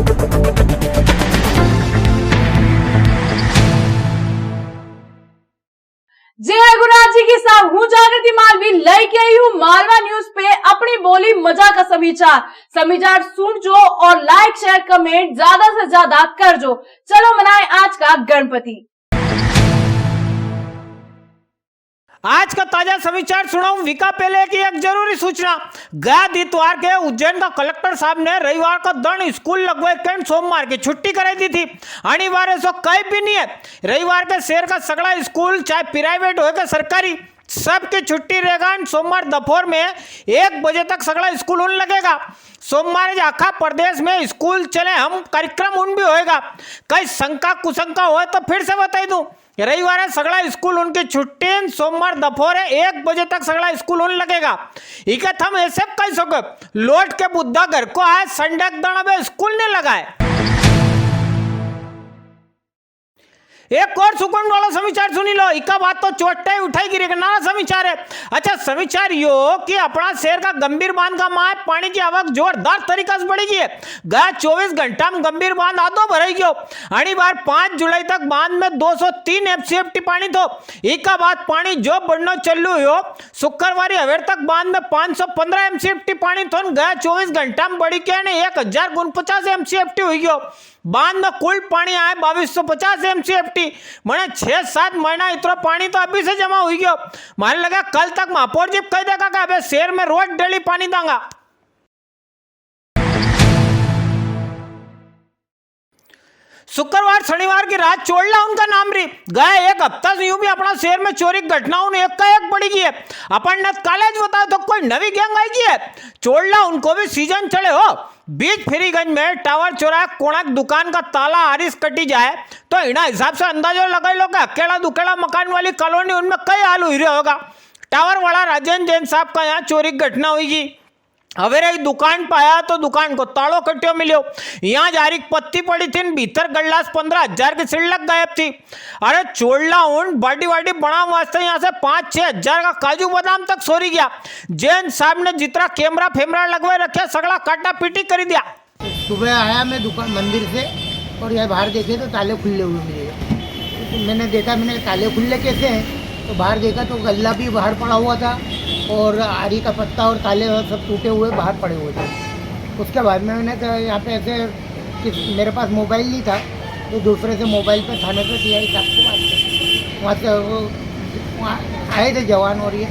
जय गुरुराज जी की साहब, हूँ जागृति मालवी लेके आई हूँ मालवा न्यूज पे अपनी बोली मजा का समाचार सुन जो और लाइक शेयर कमेंट ज्यादा से ज्यादा कर जो। चलो मनाए आज का गणपति। आज का ताजा समाचार सुनाऊं विका पहले की एक जरूरी सूचना। गया इतवार के उज्जैन का कलेक्टर साहब ने रविवार को दंड स्कूल लगवाए कैंट सोमवार की छुट्टी कराई दी थी। अनिवार्य सो कहीं भी नहीं है। रविवार के शहर का सगड़ा स्कूल चाहे प्राइवेट हो के सरकारी सबकी छुट्टी रहेगा। सोमवार दोपहर में 1 बजे तक सगड़ा स्कूल उन लगेगा। सोमवार आखा प्रदेश में स्कूल चले हम कार्यक्रम उन भी होएगा। कई शंका कुशंका हो तो फिर से बता दूं, रविवार सगड़ा स्कूल उनकी छुट्टी। सोमवार दोपहर 1 बजे तक सगड़ा स्कूल उन लगेगा। इकत हम ऐसे कह सको लौट के बुद्धा घर को आए संडे दिन स्कूल नहीं लगाए। एक और सुकून वाला समाचार सुनी लो। इका बात तो चोटे उठाई गिरी नाना समाचार है। अच्छा समाचार यो कि अपना शहर का गंभीर बांध का माह पानी की आवक जोरदार तरीका से बढ़ेगी है। गया 24 घंटा में गंभीर बांध आधो भराई गयो। अड़ी बार 5 जुलाई तक बांध में 203 एफसीएफटी पानी थो। इका बाद पानी जो बढ़ना चलू हो शुक्रवार हवेर तक बांध में 515 एमसीएफटी पानी थो। गया 24 घंटा में बढ़ी के 1049 एमसीएफटी हुई गयो। बांध में कुल पानी आए 2250 एमसीएफटी। मैंने 6-7 महीना इतना पानी तो अभी से जमा हुई गयो। मारे लगा कल तक महापौर जी कह देगा कि अबे शहर में रोज डेली पानी दूंगा। शुक्रवार शनिवार की रात चोड़ला उनका नाम रही। गया 1 हफ्ता से यूं भी अपना शहर में चोरी घटनाओं ने एक का एक बढ़ी गई है। अपन ने कॉलेज बताया तो कोई नवी गैंग आई की है। चोड़ला उनको भी सीजन चले हो। बीच फेरीगंज में टावर चौराहा कोणाक दुकान का ताला आरिस कटी जाए तो इना हिसाब से अंदाजा लगा लो कि अकेला दुकेला मकान वाली कॉलोनी उनमें कई हाल हुई होगा। टावर वाला राजेंद्र जैन साहब का यहाँ चोरी घटना हुई। अवेरे दुकान पाया तो दुकान को तालो कट्टियो मिलो। यहाँ जारी पत्ती पड़ी थी, भीतर गल्लास 15,000 की सिल्लक गायब थी। अरे चोड़ला उन बाडी वाडी बना वास्ते यहाँ से 5-6 हजार का काजू बादाम तक सोरी गया। जैन साहब ने जितना कैमरा फेमरा लगवाए रखे सगड़ा काटा पीटी कर दिया। सुबह आया मैं दुकान मंदिर से और यहाँ बाहर देखे तो ताले खुले हुए मिले। तो मैंने देखा, मैंने ताले खुले कैसे हैं, तो बाहर देखा तो गल्ला भी बाहर पड़ा हुआ था और आरी का पत्ता और ताले सब टूटे हुए बाहर पड़े हुए थे। उसके बाद में मैंने तो यहाँ पे ऐसे कि मेरे पास मोबाइल नहीं था तो दूसरे से मोबाइल पे थाने पे टीआई साहब को बात की। वहाँ से वहाँ आए थे जवान और ये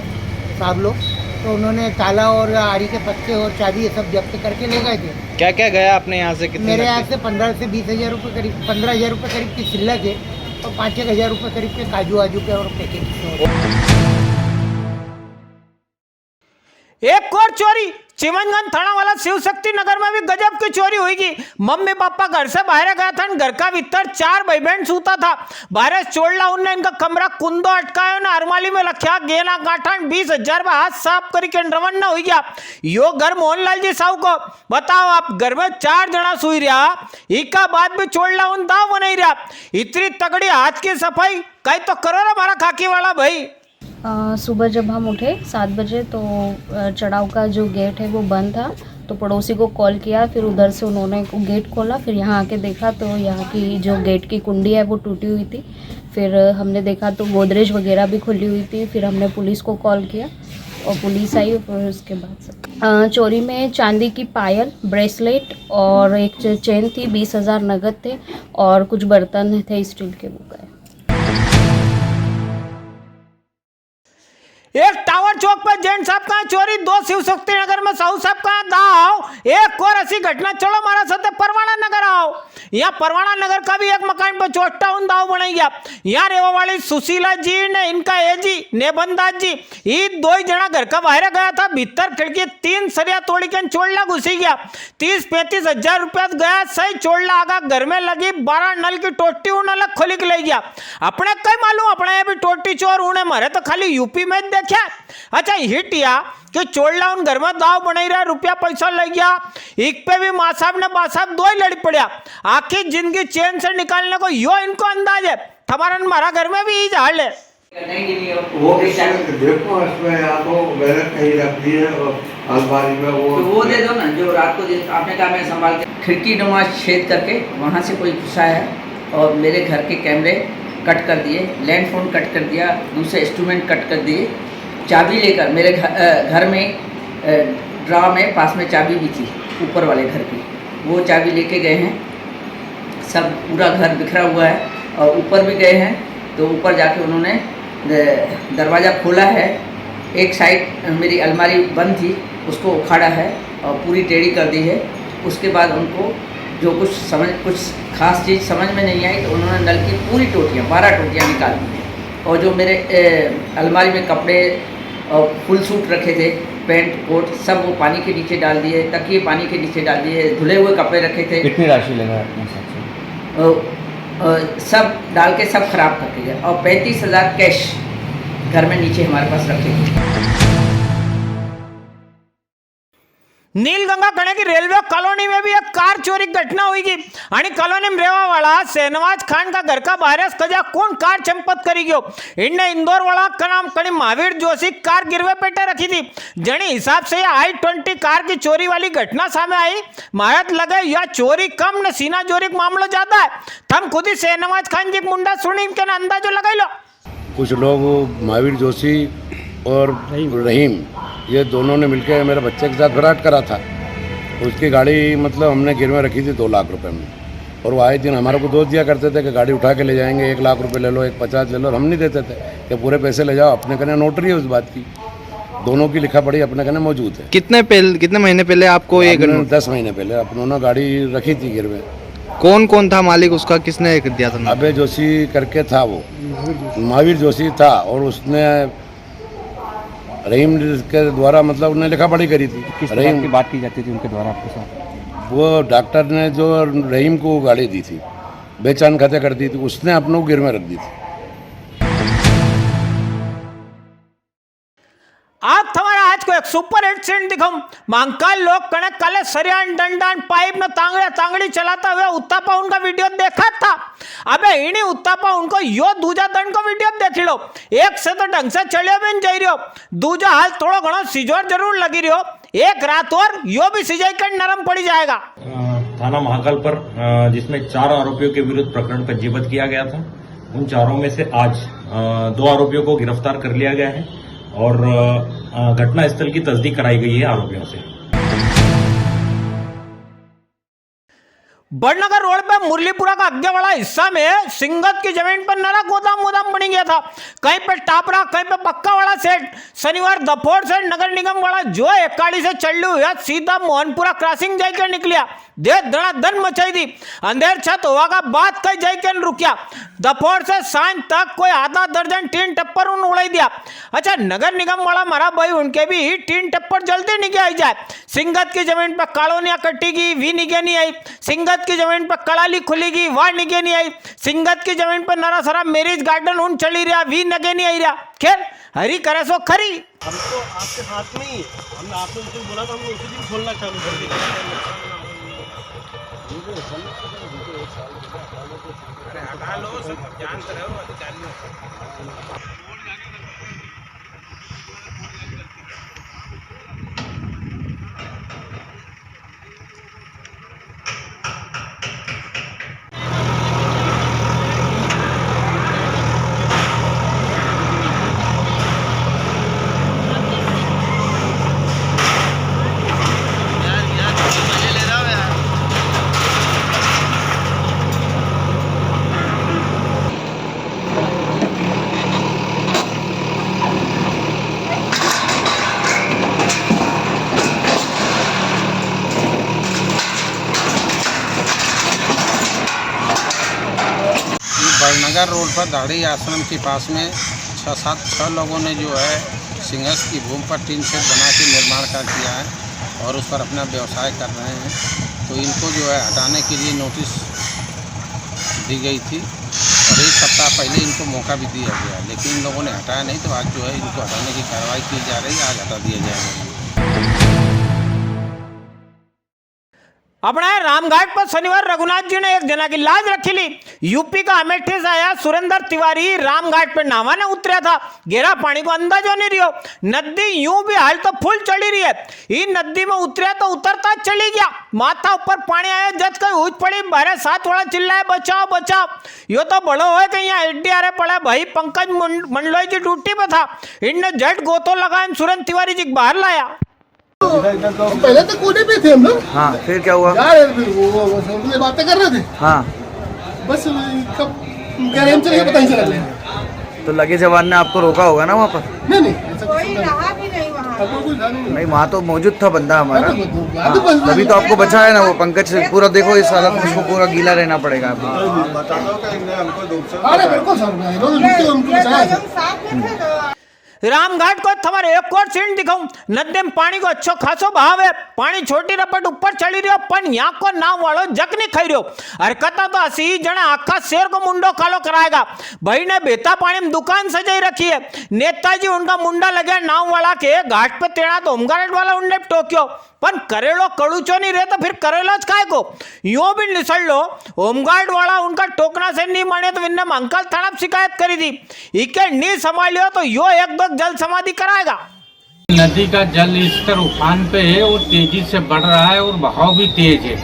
साहब लोग, तो उन्होंने ताला और आरी के पत्ते और चाबी ये सब जब्त करके ले गए थे। क्या क्या गया आपने यहाँ से? कितने? मेरे यहाँ से 15 से 20 हज़ार रुपये करीब, 15,000 रुपये करीब की सिल्लक है और 5-6 हज़ार रुपये करीब के काजू वाजू के और पैकेट। एक और चोरी चिमनगंज थाना वाला शिव शक्ति नगर में भी गजब की चोरी हुई। मम्मी पापा घर से बाहर गया था, घर का भीतर 4 भाई बहन सूता था। बाहर चोड़ला उनने इनका कमरा कुंदो अटकाया ना अरमाली में रखा गेना गाठान 20,000 में हाथ साफ करके रवाना हो गया। यो घर मोहनलाल जी साहू को बताओ, आप घर में 4 जना सोई रहा, इका बाद भी चोड़ला उन दाव बनाई रहा। इतनी तगड़ी हाथ की सफाई कहीं तो करो ना हमारा खाकी वाला भाई। सुबह जब हम उठे 7 बजे तो चढ़ाव का जो गेट है वो बंद था, तो पड़ोसी को कॉल किया। फिर उधर से उन्होंने गेट खोला। फिर यहाँ आके देखा तो यहाँ की जो गेट की कुंडी है वो टूटी हुई थी। फिर हमने देखा तो गोदरेज वगैरह भी खुली हुई थी। फिर हमने पुलिस को कॉल किया और पुलिस आई। फिर उसके बाद चोरी में चांदी की पायल, ब्रेसलेट और एक चेन थी, 20,000 नगद थे और कुछ बर्तन थे स्टील के, वो गए। एक टावर चौक पर जैन साहब का चोरी, 2 शिव शक्ति नगर में साहू साहब का दाव। एक और ऐसी घटना, चलो हमारा साथ परवाना नगर आओ। यहाँ परवाना नगर का भी एक मकान पर चोटा उन दाव बनाई गया। यहाँ रेवा वाली सुशीला जी ने इनका एजी नेबंदाज जी ये 2 जना घर का बाहर गया था। भीतर खिड़की 3 सरिया तोड़ी के चोड़ला घुसी गया। 30-35 हजार रुपया गया। सही चोड़ला आगा घर में लगी 12 नल की टोटी उन अलग खोली के ले गया। अपने कई मालूम अपने भी टोटी चोर उन्हें मारे तो खाली यूपी में देखा। अच्छा हिट या कि चोड़ला उन घर में दाव बनाई रहा, रुपया पैसा लग गया। एक पे भी माँ साहब ने बा साहब 2 ही लड़ पड़ा। आखिर जिंदगी चैन से निकालने को यो इनको अंदाज है। हमारा हमारा घर में भी ही झाड़ है। वो देखो इसमें या तो गलत कहीं रख दी है अलमारी में तो वो दे दो ना जो रात को आपने कहा मैं संभाल के। खिड़की नुमा छेद करके वहाँ से कोई घुसा है और मेरे घर के कैमरे कट कर दिए, लैंड फोन कट कर दिया, दूसरे इंस्ट्रूमेंट कट कर दिए। चाबी लेकर मेरे घर में ड्रा में पास में चाबी भी थी ऊपर वाले घर की, वो चाबी लेके गए हैं। सब पूरा घर बिखरा हुआ है और ऊपर भी गए हैं तो ऊपर जाके उन्होंने दरवाज़ा खोला है। एक साइड मेरी अलमारी बंद थी उसको उखाड़ा है और पूरी टेढ़ी कर दी है। उसके बाद उनको जो कुछ खास चीज़ समझ में नहीं आई तो उन्होंने नल की पूरी टोटियाँ 12 टोटियाँ निकाल दी हैं। और जो मेरे अलमारी में कपड़े और फुल सूट रखे थे, पैंट कोट, सब वो पानी के नीचे डाल दिए, तकिए पानी के नीचे डाल दिए, धुले हुए कपड़े रखे थे। कितनी राशि लगा अपने हिसाब से? सब डाल के सब खराब करके गया और 35,000 कैश घर में नीचे हमारे पास रखे थे। नीलगंगा कणे की रेलवे कॉलोनी में भी एक कार चोरी की घटना हुई की आणि कॉलोनी में रहवा वाला शहनवाज खान का घर का बाहर कजा कौन कार चंपत करी गयो। इनने इंदौर वाला का नाम कणी महावीर जोशी कार गिरवे पेटे रखी थी। जनी हिसाब से i20 कार की चोरी वाली घटना सामने आई। मारत लगे या चोरी कम न सीना चोरी का मामला ज्यादा है। थम खुद ही शहनवाज खान जी मुंडा सुनी के अंदाजो लगाई लो। कुछ लोग महावीर जोशी और रहीम ये दोनों ने मिलकर मेरे बच्चे के साथ फराट करा था। उसकी गाड़ी मतलब हमने गिरवे रखी थी 2 लाख रुपए में और वो आए दिन हमारे को दोस्त दिया करते थे कि गाड़ी उठा के ले जाएंगे, 1 लाख रुपए ले लो, 1,50,000 ले लो। हम नहीं देते थे कि पूरे पैसे ले जाओ। अपने कहने नोटरी है उस बात की, दोनों की लिखा पढ़ी अपने कहने मौजूद है। कितने महीने पहले आपको ये 10 महीने पहले अपनों गाड़ी रखी थी गिरवे। कौन कौन था मालिक उसका, किसने दिया था? अबे जोशी करके था वो, महावीर जोशी था और उसने रहीम के द्वारा मतलब उन्होंने लिखा पढ़ी करी थी। किस तरह की बात की जाती थी उनके द्वारा आपके साथ? वो डॉक्टर ने जो रहीम को गाड़ी दी थी, बेचान खाते कर दी थी, उसने अपनों को गिरवे रख दी थी। आप हमारा आज को एक सुपर हिट सीन दिखाऊं। महाकाल लोग कने कले सरियान डंडान पाइप में तांगड़ी चलाता हुआ उत्तापा उनका वीडियो देखा था। अबे इन्हीं उत्तापा उनको यो दूजा दंड को वीडियो देख लो। एक से तो ढंग से चलियो भी नहीं रही हो, दूजा हाल थोड़ा घणो सिजोर जरूर लगी रही हो। एक रात और यो भी सिजाई कर नरम पड़ी जाएगा। थाना महाकाल पर जिसमें 4 आरोपियों के विरुद्ध प्रकरण पंजीबद्ध किया गया था। उन चारों में से आज 2 आरोपियों को गिरफ्तार कर लिया गया है और घटना स्थल की तस्दीक कराई गई है आरोपियों से। बड़नगर रोड पे मुरलीपुरा का आगे वाला हिस्सा में सिंगत की जमीन पर नरा गोदाम बन गया था। कहीं पे टापरा, कहीं पे पक्का वाला सेट। शनिवार दोपहर से नगर निगम वाला जो एकाड़ी से चल हुआ सीधा मोहनपुरा क्रॉसिंग जाकर निकलिया। देख धड़ाधन मचाई दी। अंधेर छत हुआ का बात कई जाकर रुकिया। दोपहर से सांझ तक कोई आधा दर्जन टीन टप्पर उन उड़ाई दिया। अच्छा, नगर निगम वाला मारा भाई उनके भी टीन टप्पर जल्दी निके आई जाए। सिंगत की जमीन पर कॉलोनियां कटेगी वी निके नहीं आई। सिंगत की जमीन पर कड़ाली खुलेगी वह निके नहीं आई। सिंगत की जमीन पर नरा सारा मैरिज गार्डन उन चली रहा वी नगे नहीं आई रहा। खैर हरी करे सो खरी। हम तो आपके साथ में ही हमने आपको उस दिन बोला था, हमने उसी दिन खोलना चालू कर दिया। हटा लो, सब जानते रहो अधिकारियों। बड़नगर रोड पर दाढ़ी आश्रम के पास में 6 लोगों ने जो है सिंगस की भूमि पर टीन शेड बना के निर्माण कार्य किया है और उस पर अपना व्यवसाय कर रहे हैं। तो इनको जो है हटाने के लिए नोटिस दी गई थी और 1 सप्ताह पहले इनको मौका भी दिया गया, लेकिन इन लोगों ने हटाया नहीं। तो आज जो है इनको हटाने की कार्रवाई की जा रही है, आज हटा दिया जाएगा। अपने रामघाट पर शनिवार रघुनाथ जी ने एक जना की लाज रखी ली। यूपी का अमेठी से आया सुरेंद्र तिवारी रामघाट पर नहाने उतरा था। गहरा पानी को अंदाजा नहीं रही हो। नदी यूं भी हाल तो फुल चढ़ी रही है। ये नदी में उतरा तो उतरता चली गया। माथा ऊपर पानी आया, जज कहीं हुई पड़ी, बारह सात वाला चिल्लाए बचाओ बचाओ। यो तो बड़ो है कि यहाँ एडीआरए पड़ा भाई। पंकज मंडलोई जी ड्यूटी पे था। इनने झट गोतो लगाया, सुरेंद्र तिवारी जी बाहर लाया। पहले तो कोने पे थे हम लोग। हाँ, फिर क्या हुआ? यार फिर वो बातें कर रहे थे। हाँ, बस कब गए हम चले पता ही चला। तो लगे जवान ने आपको रोका होगा ना वहाँ पर? नहीं ऐसा कोई रहा भी नहीं वहाँ। नहीं, वहाँ तो मौजूद था बंदा हमारा। हाँ, तभी तो आपको बचाया ना वो पंकज से। पूरा देखो इस हालत में उसको पूरा गीला रहना पड़ेगा आपको। अरे बिल्कुल सर, हमको बचाया। रामघाट को तुम्हारे एक और सीन दिखाऊं। नदी में पानी को अच्छो खासो बहाव है। पानी छोटी रपट ऊपर चली रही हो, पण यहाँ को नाव वालों जग नहीं खाई रहो। हरकत तो असी जना आखा शेर को मुंडो खालो कराएगा। भाई ने बेहता पानी में दुकान सजाई रखी है। नेताजी उनका मुंडा लगे नाव वाला के घाट पे तेना तो होमगार्ड वाला उनने टोक्यो। पण करेलो कड़ूचो नहीं रहे तो फिर करेलो काय को यूं भी निसड़ लो। होमगार्ड वाला उनका टोकना से नहीं माने तो इनने अंकल थाना शिकायत करी थी। इके नहीं संभालियो तो यो एक दो जल समाधि कराएगा। नदी का जल स्तर उफान पे है और तेजी से बढ़ रहा है और बहाव भी तेज है।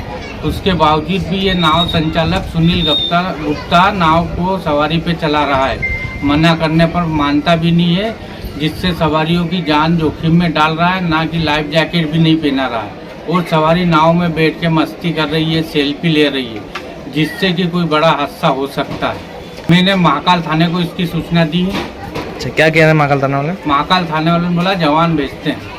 उसके बावजूद भी ये नाव संचालक सुनील गुप्ता नाव को सवारी पे चला रहा है। मना करने पर मानता भी नहीं है, जिससे सवारियों की जान जोखिम में डाल रहा है। ना कि लाइफ जैकेट भी नहीं पहना रहा है और सवारी नाव में बैठ के मस्ती कर रही है, सेल्फी ले रही है, जिससे कि कोई बड़ा हादसा हो सकता है। मैंने महाकाल थाने को इसकी सूचना दी है। अच्छा, क्या किया है महाकाल थाने वाले? महाकाल थाने वालों ने बोला जवान भेजते हैं।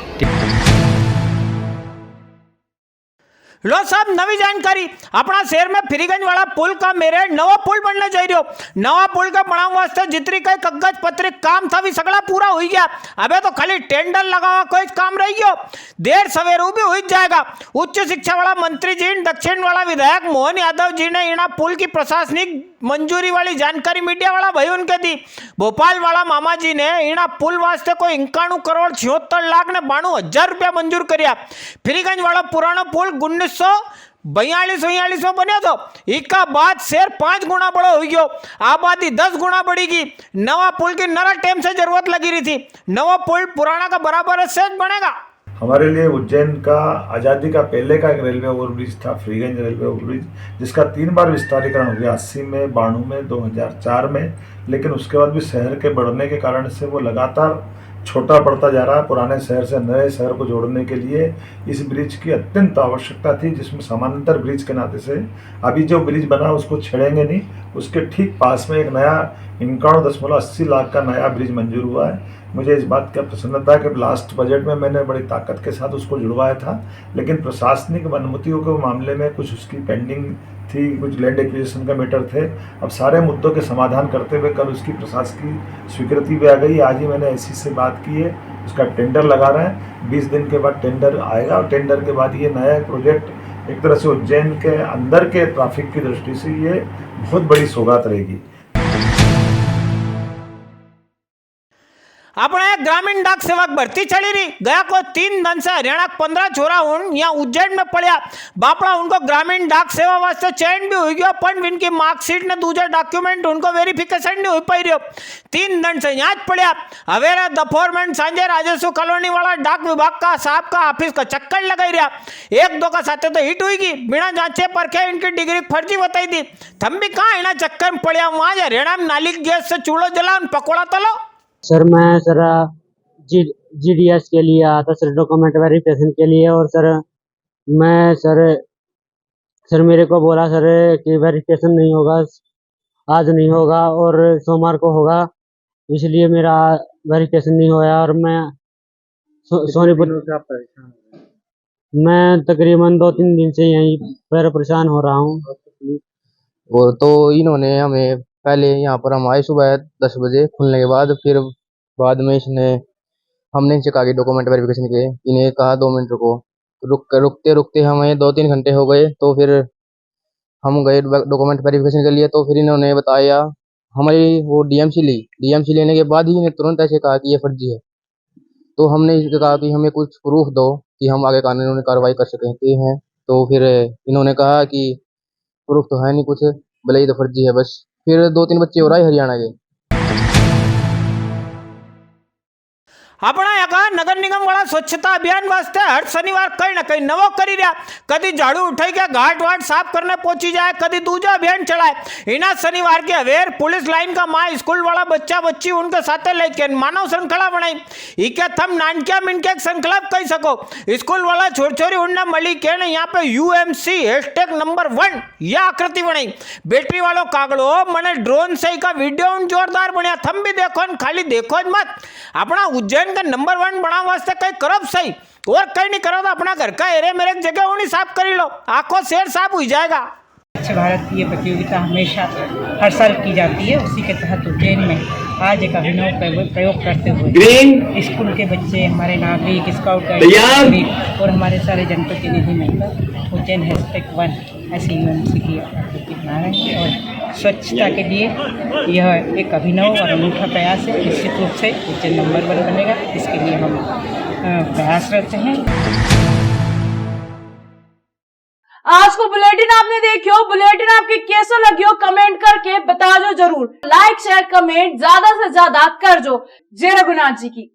लो साहब नवी जानकारी। अपना शहर में फ्रीगंज वाला पुल का मेरे नवा पुल बनने जा रही हो। नवा पुल का बनाने वास्ते जितनी कई कागज पत्र काम था भी सगड़ा पूरा हो गया। अबे तो खाली टेंडर लगा हुआ कोई काम रह गयो। देर सवेरू भी हो जाएगा। उच्च शिक्षा वाला मंत्री जी दक्षिण वाला विधायक मोहन यादव जी ने इना पुल की प्रशासनिक मंजूरी वाली जानकारी मीडिया वाला भाई उनके दी। भोपाल वाला मामा जी ने इना पुल वास्ते कोई 51 करोड़ 76 लाख ने 92,000 रुपया मंजूर किया। फ्रीगंज वाला पुराना पुल 1942 में बने तो इका बाद शेर 5 गुना बड़ा हो गयो। आबादी 10 गुना बढ़ेगी। नवा पुल की नरा टाइम से जरूरत लगी रही थी। नवा पुल पुराना का बराबर सहज बनेगा। हमारे लिए उज्जैन का आज़ादी का पहले का एक रेलवे ओवरब्रिज था, फ्रीगंज रेलवे ओवरब्रिज, जिसका 3 बार विस्तारीकरण हो गया, 80 में, 92 में, 2004 में। लेकिन उसके बाद भी शहर के बढ़ने के कारण से वो लगातार छोटा पड़ता जा रहा है। पुराने शहर से नए शहर को जोड़ने के लिए इस ब्रिज की अत्यंत आवश्यकता थी, जिसमें समानांतर ब्रिज के नाते से अभी जो ब्रिज बना उसको छेड़ेंगे नहीं। उसके ठीक पास में एक नया 51.80 लाख का नया ब्रिज मंजूर हुआ है। मुझे इस बात का प्रसन्नता है कि लास्ट बजट में मैंने बड़ी ताकत के साथ उसको जुड़वाया था, लेकिन प्रशासनिक अनुमतियों के मामले में कुछ उसकी पेंडिंग थी, कुछ लैंड एक्विजिशन का मैटर थे। अब सारे मुद्दों के समाधान करते हुए कल उसकी प्रशासनिक स्वीकृति भी आ गई। आज ही मैंने एसी से बात की है, उसका टेंडर लगा रहे हैं। 20 दिन के बाद टेंडर आएगा और टेंडर के बाद ये नया प्रोजेक्ट एक तरह से उज्जैन के अंदर के ट्रैफिक की दृष्टि से ये बहुत बड़ी सौगात रहेगी। अपने ग्रामीण डाक सेवक भर्ती चली रही। गया को 3 दिन से हरियाणा 15 छोरा यहाँ उज्जैन में पड़िया। बापड़ा उनको ग्रामीण डाक सेवा वास्ते चयन भी हो गया, पर इनकी मार्कशीट ने दूसरा डॉक्यूमेंट उनको वेरिफिकेशन नहीं हो पाई रही। 3 दिन से यहाँ पड़िया। हवेरा दफोरमेंट सांझे राजस्व कॉलोनी वाला डाक विभाग का साहब का ऑफिस का चक्कर लगाई रहा। 1-2 का साथे तो हिट हुई, बिना जांचे परखे इनकी डिग्री फर्जी बताई थी। थम भी कहाँ इना चक्कर में पड़िया। वहाँ हरियाणा में नाली गैस से चूल्हो जला पकौड़ा तलो। सर मैं सर GDS के लिए आया था सर, डॉक्यूमेंट वेरिफिकेशन के लिए। और सर मैं सर मेरे को बोला सर कि वेरिफिकेशन नहीं होगा, आज नहीं होगा और सोमवार को होगा, इसलिए मेरा वेरिफिकेशन नहीं होया। और मैं सोनीपुर मैं तकरीबन 2-3 दिन से यहीं पर परेशान हो रहा हूँ। वो तो इन्होंने हमें पहले यहाँ पर हम आए सुबह 10 बजे खुलने के बाद, फिर बाद में हमने इनसे कहा कि डॉक्यूमेंट वेरिफिकेशन के, इन्हें कहा 2 मिनट रुको। रुकते रुकते हमें 2-3 घंटे हो गए। तो फिर हम गए डॉक्यूमेंट वेरिफिकेशन के लिए। तो फिर इन्होंने बताया हमारी वो DMC लेने के बाद ही इन्हें तुरंत ऐसे कहा कि ये फर्जी है। तो हमने कहा कि हमें कुछ प्रूफ दो कि हम आगे कानूनी कार्रवाई कर सकते हैं। तो फिर इन्होंने कहा कि प्रूफ तो है नहीं कुछ, भले ही तो फर्जी है बस। फिर 2-3 बच्चे और आए हरियाणा के। अपना यहाँ नगर निगम वाला स्वच्छता अभियान वास्ते हर शनिवार कहीं ना कहीं नवो करी रहा। कभी झाड़ू उठाई के घाट वाट साफ करने पहुंची जाए, कभी दूजा अभियान चलाए। इना शनिवार के अवेर पुलिस लाइन का माँ स्कूल वाला बच्चा बच्ची उनके साथ लेके मानव श्रृंखला बनाई। इके थम नानकिया मिनके श्रृंखला कही सको। स्कूल वाला छोर छोरी उनने मली के यहाँ पे UMC #1 यह आकृति बनाई। बैटरी वालों कागड़ो मने ड्रोन से का वीडियो जोरदार बनया। थम भी देखो खाली देखो मत। अपना उज्जैन का नंबर 1 बना वास्ते कहीं करब सही और कहीं नहीं करो तो अपना घर का एरे मेरे जगह वो नहीं साफ कर लो, आंखों शेर साफ हो जाएगा। स्वच्छ भारत की ये प्रतियोगिता हमेशा हर साल की जाती है। उसी के तहत उज्जैन में आज एक अभिनव प्रयोग करते हुए स्कूल के बच्चे, हमारे नागरिक, स्काउट गाइड और हमारे सारे जनप्रतिनिधि मिलकर उज्जैन #1 ऐसी UMC की आकृति बना रहे हैं। और स्वच्छता के लिए यह एक अभिनव और अनूठा प्रयास है। निश्चित रूप से उज्जैन नंबर 1 बनेगा, इसके लिए हम प्रयासरत हैं। आज को बुलेटिन आपने देखियो, बुलेटिन आपकी कैसो लगियो कमेंट करके बता जो जरूर। लाइक शेयर कमेंट ज्यादा से ज्यादा कर जो। जय रघुनाथ जी की।